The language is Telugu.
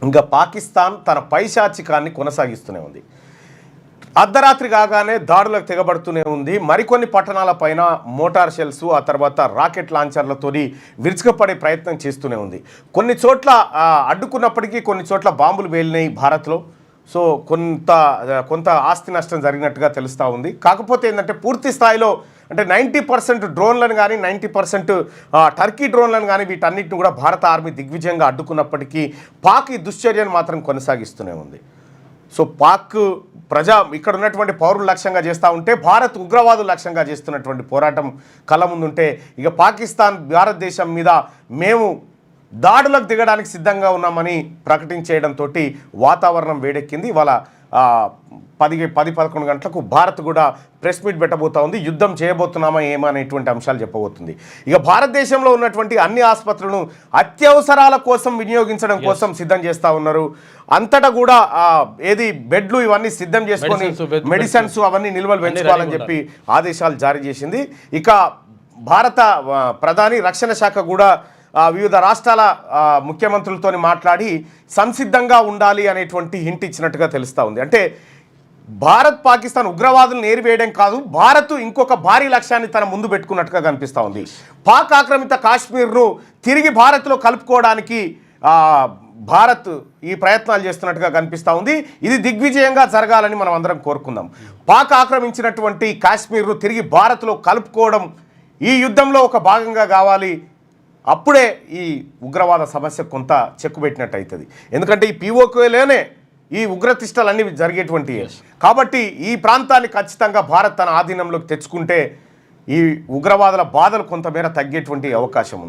ఇంకా పాకిస్తాన్ తన పైశాచికాన్ని కొనసాగిస్తూనే ఉంది. అర్ధరాత్రి కాగానే దాడులకు తెగబడుతూనే ఉంది. మరికొన్ని పట్టణాలపైన మోటార్ షెల్స్, ఆ తర్వాత రాకెట్ లాంచర్లతో విరుచుకుపడే ప్రయత్నం చేస్తూనే ఉంది. కొన్ని చోట్ల అడ్డుకున్నప్పటికీ కొన్ని చోట్ల బాంబులు పేలినాయి భారత్లో. సో కొంత ఆస్తి నష్టం జరిగినట్టుగా తెలుస్తూ ఉంది. కాకపోతే ఏంటంటే పూర్తి స్థాయిలో అంటే 90% డ్రోన్లను కానీ 90% టర్కీ డ్రోన్లను కానీ వీటన్నిటిని కూడా భారత ఆర్మీ దిగ్విజయంగా అడ్డుకున్నప్పటికీ పాక్ ఈ దుశ్చర్యను మాత్రం కొనసాగిస్తూనే ఉంది. సో పాక్ ఇక్కడ ఉన్నటువంటి పౌరులు లక్ష్యంగా చేస్తూ ఉంటే భారత్ ఉగ్రవాదులు లక్ష్యంగా చేస్తున్నటువంటి పోరాటం కళ్ళ ముందుంటే ఇక పాకిస్తాన్ భారతదేశం మీద మేము దాడులకు దిగడానికి సిద్ధంగా ఉన్నామని ప్రకటించేయడంతో వాతావరణం వేడెక్కింది. ఇవాళ 10-11 గంటలకు భారత్ కూడా ప్రెస్ మీట్ పెట్టబోతా ఉంది. యుద్ధం చేయబోతున్నామా ఏమనేటువంటి అంశాలు చెప్పబోతుంది. ఇక భారతదేశంలో ఉన్నటువంటి అన్ని ఆసుపత్రులను అత్యవసరాల కోసం వినియోగించడం కోసం సిద్ధం చేస్తూ ఉన్నారు. అంతటా కూడా బెడ్లు ఇవన్నీ సిద్ధం చేసుకొని మెడిసిన్స్ అవన్నీ నిల్వలు పెంచుకోవాలని చెప్పి ఆదేశాలు జారీ చేసింది. ఇక భారత ప్రధాని రక్షణ శాఖ కూడా వివిధ రాష్ట్రాల ముఖ్యమంత్రులతో మాట్లాడి సంసిద్ధంగా ఉండాలి అనేటువంటి హింట్ ఇచ్చినట్టుగా తెలుస్తూ ఉంది. అంటే భారత్ పాకిస్తాన్ ఉగ్రవాదులను ఏరివేయడం కాదు, భారత్ ఇంకొక భారీ లక్ష్యాన్ని తన ముందు పెట్టుకున్నట్టుగా కనిపిస్తూ ఉంది. పాక్ ఆక్రమిత కాశ్మీర్ను తిరిగి భారత్లో కలుపుకోవడానికి భారత్ ఈ ప్రయత్నాలు చేస్తున్నట్టుగా కనిపిస్తూ ఉంది. ఇది దిగ్విజయంగా జరగాలని మనం అందరం కోరుకుందాం. పాక్ ఆక్రమించినటువంటి కాశ్మీర్ను తిరిగి భారత్లో కలుపుకోవడం ఈ యుద్ధంలో ఒక భాగంగా కావాలి. అప్పుడే ఈ ఉగ్రవాద సమస్య కొంత చెక్కుబెట్టినట్టు అవుతుంది. ఎందుకంటే ఈ పీఓకేలోనే ఈ ఉగ్రతిష్టలన్నీ జరిగేటువంటి కాబట్టి ఈ ప్రాంతాన్ని ఖచ్చితంగా భారత్ తన ఆధీనంలోకి తెచ్చుకుంటే ఈ ఉగ్రవాదుల బాధలు కొంతమేర తగ్గేటువంటి అవకాశం ఉంది.